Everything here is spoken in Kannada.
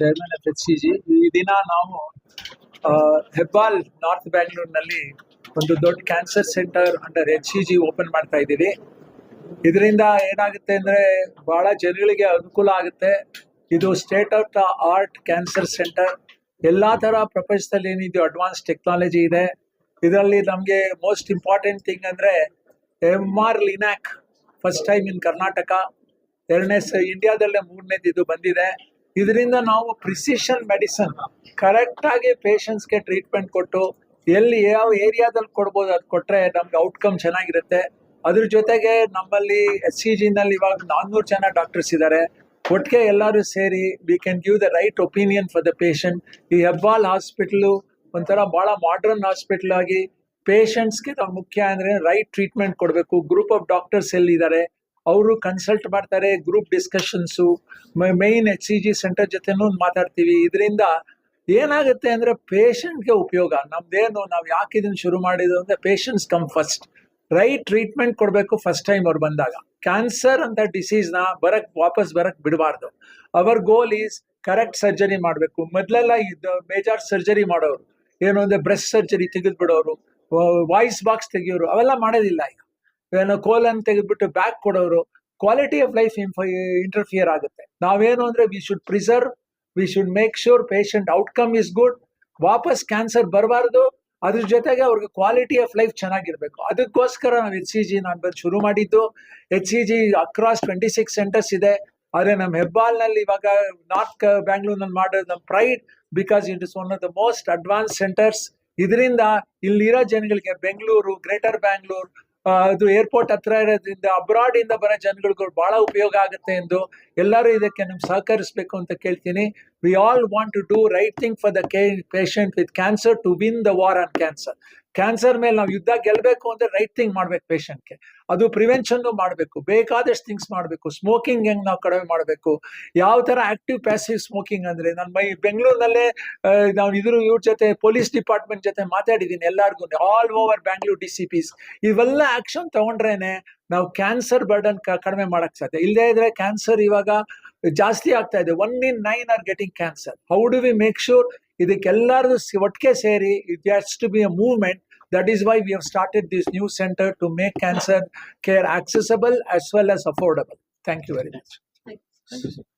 Chairman of HCG. ಈ ದಿನ ನಾವು ಹೆಬ್ಬಾಲ್ ನಾರ್ತ್ ಬ್ಯಾಂಗ್ಳೂರ್ನಲ್ಲಿ ಒಂದು ದೊಡ್ಡ cancer centre under HCG open ಮಾಡ್ತಾ ಇದ್ದೀವಿ. ಇದರಿಂದ ಏನಾಗುತ್ತೆ ಅಂದ್ರೆ ಬಹಳ ಜನಗಳಿಗೆ ಅನುಕೂಲ ಆಗುತ್ತೆ. ಇದು state of the art cancer centre. ಎಲ್ಲಾ ತರ ಪ್ರಪಂಚದಲ್ಲಿ ಏನಿದೆಯೋ ಅಡ್ವಾನ್ಸ್ ಟೆಕ್ನಾಲಜಿ ಇದೆ. ಇದರಲ್ಲಿ ನಮಗೆ ಮೋಸ್ಟ್ ಇಂಪಾರ್ಟೆಂಟ್ ಥಿಂಗ್ ಅಂದ್ರೆ MR Linac first time in Karnataka, ಇಂಡಿಯಾದಲ್ಲೇ 3ನೇದು ಇದು ಬಂದಿದೆ. ಇದರಿಂದ ನಾವು ಪ್ರಿಸಿಷನ್ ಮೆಡಿಸನ್ ಕರೆಕ್ಟ್ ಆಗಿ ಪೇಷಂಟ್ಸ್ಗೆ ಟ್ರೀಟ್ಮೆಂಟ್ ಕೊಟ್ಟು ಎಲ್ಲಿ ಯಾವ ಏರಿಯಾದಲ್ಲಿ ಕೊಡ್ಬೋದು ಅದು ಕೊಟ್ರೆ ನಮ್ಗೆ ಔಟ್ಕಮ್ ಚೆನ್ನಾಗಿರುತ್ತೆ. ಅದ್ರ ಜೊತೆಗೆ ನಮ್ಮಲ್ಲಿ HCG ನಲ್ಲಿ ಇವಾಗ 400 ಜನ ಡಾಕ್ಟರ್ಸ್ ಇದ್ದಾರೆ. ಒಟ್ಟಿಗೆ ಎಲ್ಲರೂ ಸೇರಿ we can give the right opinion for the patient. ಈ ಹೆಬ್ಬಾಲ್ ಹಾಸ್ಪಿಟಲ್ ಒಂಥರ ಬಹಳ ಮಾಡರ್ನ್ ಹಾಸ್ಪಿಟಲ್ ಆಗಿ ಪೇಷಂಟ್ಸ್ಗೆ ನಾವು ಮುಖ್ಯ ಅಂದ್ರೆ ರೈಟ್ ಟ್ರೀಟ್ಮೆಂಟ್ ಕೊಡಬೇಕು. ಗ್ರೂಪ್ ಆಫ್ ಡಾಕ್ಟರ್ಸ್ ಎಲ್ಲಿದ್ದಾರೆ ಅವರು ಕನ್ಸಲ್ಟ್ ಮಾಡ್ತಾರೆ. Group discussions main HCG centre ಜೊತೆನೂ ಮಾತಾಡ್ತೀವಿ. ಇದರಿಂದ ಏನಾಗುತ್ತೆ ಅಂದ್ರೆ ಪೇಷಂಟ್ಗೆ ಉಪಯೋಗ. ನಮ್ದೇನು ನಾವು ಯಾಕೆ ಇದನ್ನ ಶುರು ಮಾಡಿದ್ರು ಅಂದ್ರೆ patients come first. Right treatment ಕೊಡಬೇಕು ಫಸ್ಟ್ ಟೈಮ್ ಅವ್ರು ಬಂದಾಗ. ಕ್ಯಾನ್ಸರ್ ಅಂತ ಡಿಸೀಸ್ ನ ವಾಪಸ್ ಬರಕ್ ಬಿಡಬಾರ್ದು. Our goal is correct surgery ಮಾಡಬೇಕು. ಮೊದಲೆಲ್ಲ ಇದು ಮೇಜರ್ ಸರ್ಜರಿ ಮಾಡೋರು, ಏನು ಅಂದ್ರೆ ಬ್ರೆಸ್ಟ್ ಸರ್ಜರಿ ತೆಗೆದು ಬಿಡೋರು, ವಾಯ್ಸ್ ಬಾಕ್ಸ್ ತೆಗಿಯೋರು, ಅವೆಲ್ಲ ಮಾಡೋದಿಲ್ಲ. ಈಗ ಏನೋ ಕೋಲನ್ ತೆಗೆದ್ಬಿಟ್ಟು ಬ್ಯಾಕ್ ಕೊಡೋರು. ಕ್ವಾಲಿಟಿ ಆಫ್ ಲೈಫ್ ಇಂಟರ್ಫಿಯರ್ ಆಗುತ್ತೆ. ನಾವೇನು ಅಂದ್ರೆ we should preserve, we should make sure patient outcome is good. ವಾಪಸ್ ಕ್ಯಾನ್ಸರ್ ಬರಬಾರ್ದು. ಅದ್ರ ಜೊತೆಗೆ ಅವ್ರಿಗೆ ಕ್ವಾಲಿಟಿ ಆಫ್ ಲೈಫ್ ಚೆನ್ನಾಗಿರ್ಬೇಕು. ಅದಕ್ಕೋಸ್ಕರ ನಾವು HCG ನಾನು ಬಂದು ಶುರು ಮಾಡಿದ್ದು. HCG ಅಕ್ರಾಸ್ 26 ಸೆಂಟರ್ಸ್ ಇದೆ. ಆದ್ರೆ ನಮ್ಮ ಹೆಬ್ಬಾಲ್ನಲ್ಲಿ ಇವಾಗ ನಾರ್ತ್ ಬ್ಯಾಂಗ್ಳೂರ್ನಲ್ಲಿ ಮಾಡೋದು ನಮ್ಮ pride, because it is one of the most advance centres. ಇದರಿಂದ ಇಲ್ಲಿರೋ ಜನಗಳಿಗೆ ಬೆಂಗಳೂರು, ಗ್ರೇಟರ್ ಬ್ಯಾಂಗ್ಳೂರ್, ಅದು ಏರ್ಪೋರ್ಟ್ ಹತ್ರ ಇರೋದ್ರಿಂದ ಅಬ್ರಾಡ್ ಇಂದ ಬರೋ ಜನಗಳಿಗೂ ಬಹಳ ಉಪಯೋಗ ಆಗುತ್ತೆ ಎಂದು ಎಲ್ಲರೂ ಇದಕ್ಕೆ ನಮ್ಗೆ ಸಹಕರಿಸಬೇಕು ಅಂತ ಕೇಳ್ತೀನಿ. We all want to do right thing for the patient with cancer to win the war on cancer. Cancer ಮೇಲೆ ನಾವು ಯುದ್ಧ ಗೆಲ್ಲಬೇಕು ಅಂದ್ರೆ ರೈಟ್ ಥಿಂಗ್ ಮಾಡ್ಬೇಕು ಪೇಷಂಟ್ಗೆ. ಅದು ಪ್ರಿವೆನ್ಷನ್ ಮಾಡಬೇಕು, ಬೇಕಾದಷ್ಟು ಥಿಂಗ್ಸ್ ಮಾಡಬೇಕು. ಸ್ಮೋಕಿಂಗ್ ಹೆಂಗ್ ನಾವು ಕಡಿಮೆ ಮಾಡಬೇಕು, ಯಾವ ತರ ಆಕ್ಟಿವ್ ಪ್ಯಾಸಿವ್ ಸ್ಮೋಕಿಂಗ್ ಅಂದ್ರೆ ನಾನು ಬೆಂಗಳೂರಿನಲ್ಲೇ ನಾವು ಇವ್ರ ಜೊತೆ ಪೊಲೀಸ್ ಡಿಪಾರ್ಟ್ಮೆಂಟ್ ಜೊತೆ ಮಾತಾಡಿದ್ದೀನಿ. ಎಲ್ಲಾರ್ಗು ಆಲ್ ಓವರ್ ಬ್ಯಾಂಗ್ಳೂರ್ DCPs ಇವೆಲ್ಲ ಆಕ್ಷನ್ ತಗೊಂಡ್ರೇನೆ ನಾವು ಕ್ಯಾನ್ಸರ್ ಬರ್ಡನ್ ಕಡಿಮೆ ಮಾಡಕ್ ಸಾಧ್ಯ. ಇಲ್ಲದೇ ಇದ್ರೆ ಕ್ಯಾನ್ಸರ್ ಇವಾಗ ಜಾಸ್ತಿ ಆಗ್ತಾ ಇದೆ. 1 in 9 are getting cancer. How do we make sure ಇದಕ್ಕೆಲ್ಲರೂ ಒಟ್ಟಿಗೆ ಸೇರಿ it has to be a movement. That is why we have started this new center to make cancer care accessible as well as affordable. Thank you very much. Thank you.